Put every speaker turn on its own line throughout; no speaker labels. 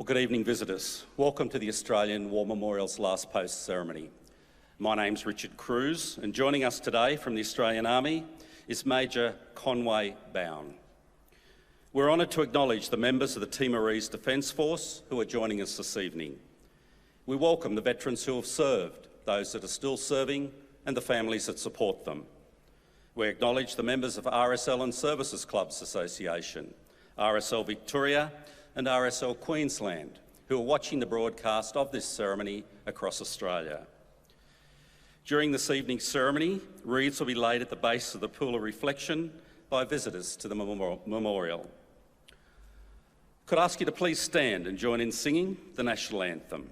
Well, good evening, visitors. Welcome to the Australian War Memorial's Last Post ceremony. My name's Richard Cruz, and joining us today from the Australian Army is Major Conway Bown. We're honoured to acknowledge the members of the Timorese Defence Force who are joining us this evening. We welcome the veterans who have served, those that are still serving, and the families that support them. We acknowledge the members of RSL and Services Clubs Association, RSL Victoria and RSL Queensland, who are watching the broadcast of this ceremony across Australia. During this evening's ceremony, wreaths will be laid at the base of the Pool of Reflection by visitors to the memorial. Could I ask you to please stand and join in singing the National Anthem?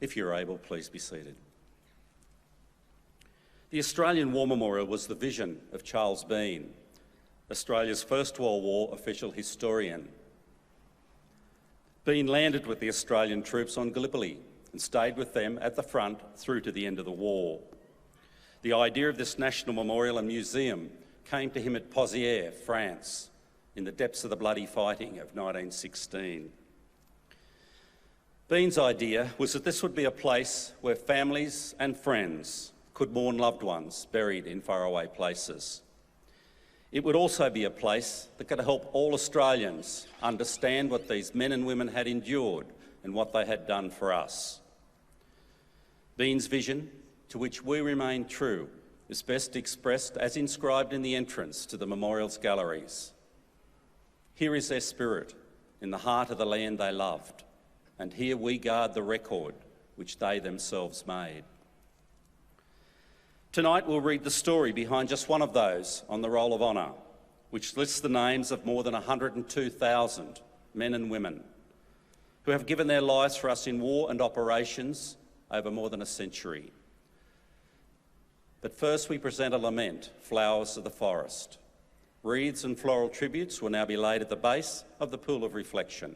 If you're able, please be seated. The Australian War Memorial was the vision of Charles Bean, Australia's First World War official historian. Bean landed with the Australian troops on Gallipoli and stayed with them at the front through to the end of the war. The idea of this national memorial and museum came to him at Pozières, France, in the depths of the bloody fighting of 1916. Bean's idea was that this would be a place where families and friends could mourn loved ones buried in faraway places. It would also be a place that could help all Australians understand what these men and women had endured and what they had done for us. Bean's vision, to which we remain true, is best expressed as inscribed in the entrance to the memorial's galleries. Here is their spirit, in the heart of the land they loved, and here we guard the record which they themselves made. Tonight we'll read the story behind just one of those on the Roll of Honour, which lists the names of more than 102,000 men and women who have given their lives for us in war and operations over more than a century. But first we present a lament, Flowers of the Forest. Wreaths and floral tributes will now be laid at the base of the Pool of Reflection.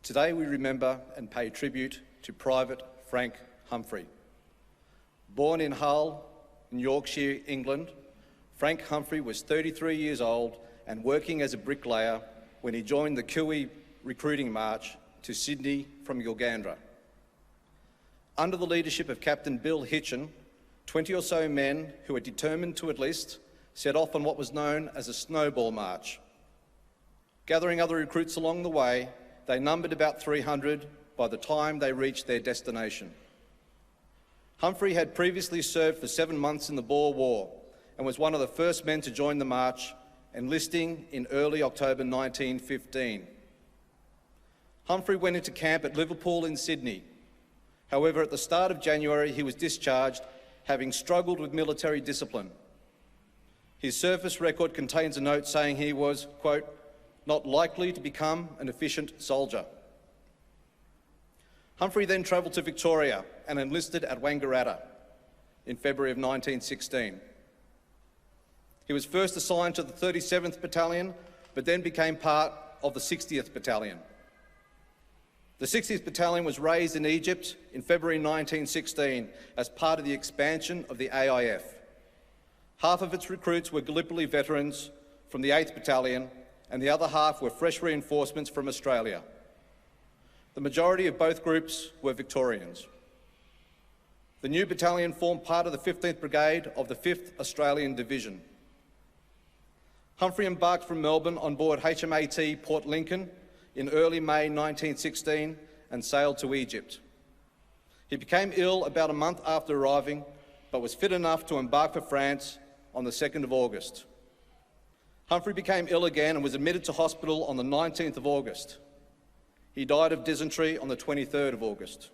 Today we remember and pay tribute to Private Frank Humphrey. Born in Hull, in Yorkshire, England, Frank Humphrey was 33 years old and working as a bricklayer when he joined the Kiwi recruiting march to Sydney from Uganda. Under the leadership of Captain Bill Hitchin, 20 or so men who were determined to enlist set off on what was known as a snowball march. Gathering other recruits along the way, they numbered about 300 by the time they reached their destination. Humphrey had previously served for 7 months in the Boer War and was one of the first men to join the march, enlisting in early October 1915. Humphrey went into camp at Liverpool in Sydney. However, at the start of January, he was discharged, having struggled with military discipline. His service record contains a note saying he was, quote, not likely to become an efficient soldier. Humphrey then travelled to Victoria and enlisted at Wangaratta in February of 1916. He was first assigned to the 37th Battalion, but then became part of the 60th Battalion. The 60th Battalion was raised in Egypt in February 1916 as part of the expansion of the AIF. Half of its recruits were Gallipoli veterans from the 8th Battalion, and the other half were fresh reinforcements from Australia. The majority of both groups were Victorians. The new battalion formed part of the 15th Brigade of the 5th Australian Division. Humphrey embarked from Melbourne on board HMAT Port Lincoln in early May 1916 and sailed to Egypt. He became ill about a month after arriving, but was fit enough to embark for France on the 2nd of August. Humphrey became ill again and was admitted to hospital on the 19th of August. He died of dysentery on the 23rd of August.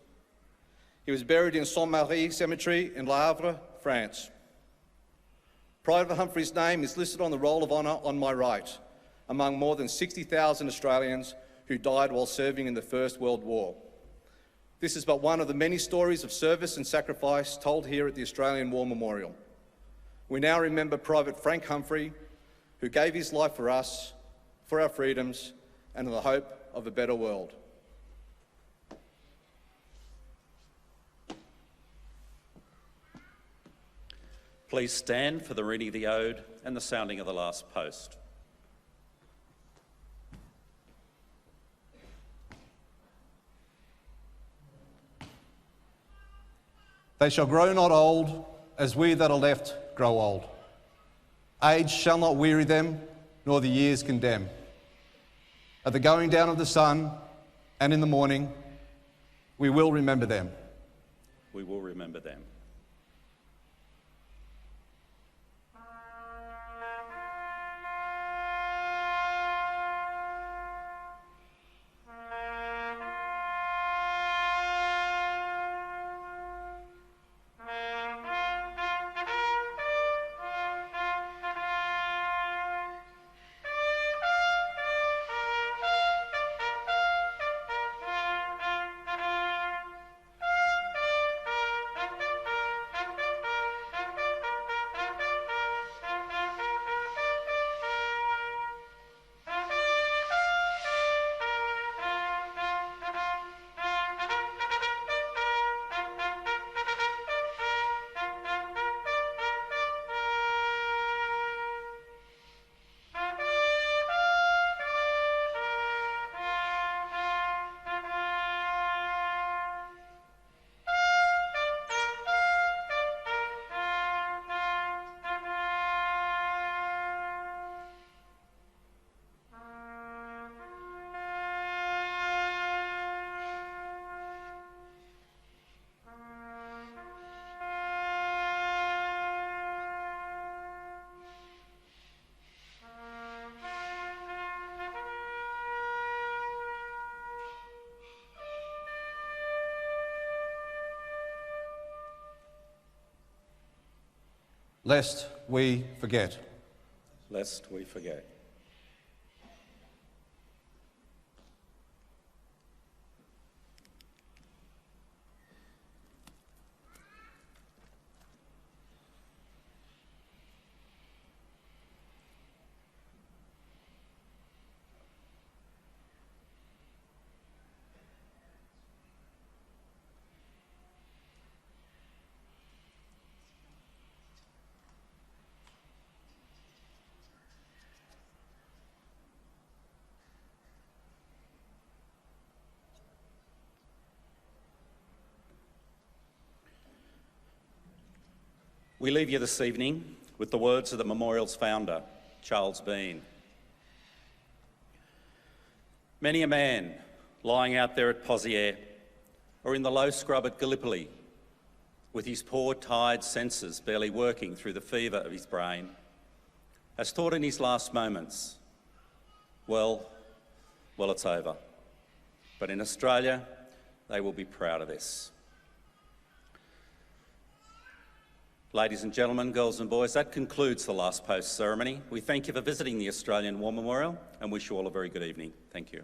He was buried in Saint-Marie Cemetery in Le Havre, France. Private Humphrey's name is listed on the Roll of Honour on my right, among more than 60,000 Australians who died while serving in the First World War. This is but one of the many stories of service and sacrifice told here at the Australian War Memorial. We now remember Private Frank Humphrey, who gave his life for us, for our freedoms, and in the hope of a better world.
Please stand for the reading of the Ode and the sounding of the last post.
They shall grow not old, as we that are left grow old. Age shall not weary them, nor the years condemn. At the going down of the sun and in the morning, we will remember them.
We will remember them.
Lest we forget.
Lest we forget. We leave you this evening with the words of the memorial's founder, Charles Bean. Many a man lying out there at Pozières or in the low scrub at Gallipoli, with his poor, tired senses barely working through the fever of his brain, has thought in his last moments, well, it's over. But in Australia, they will be proud of this. Ladies and gentlemen, girls and boys, that concludes the last post ceremony. We thank you for visiting the Australian War Memorial and wish you all a very good evening. Thank you.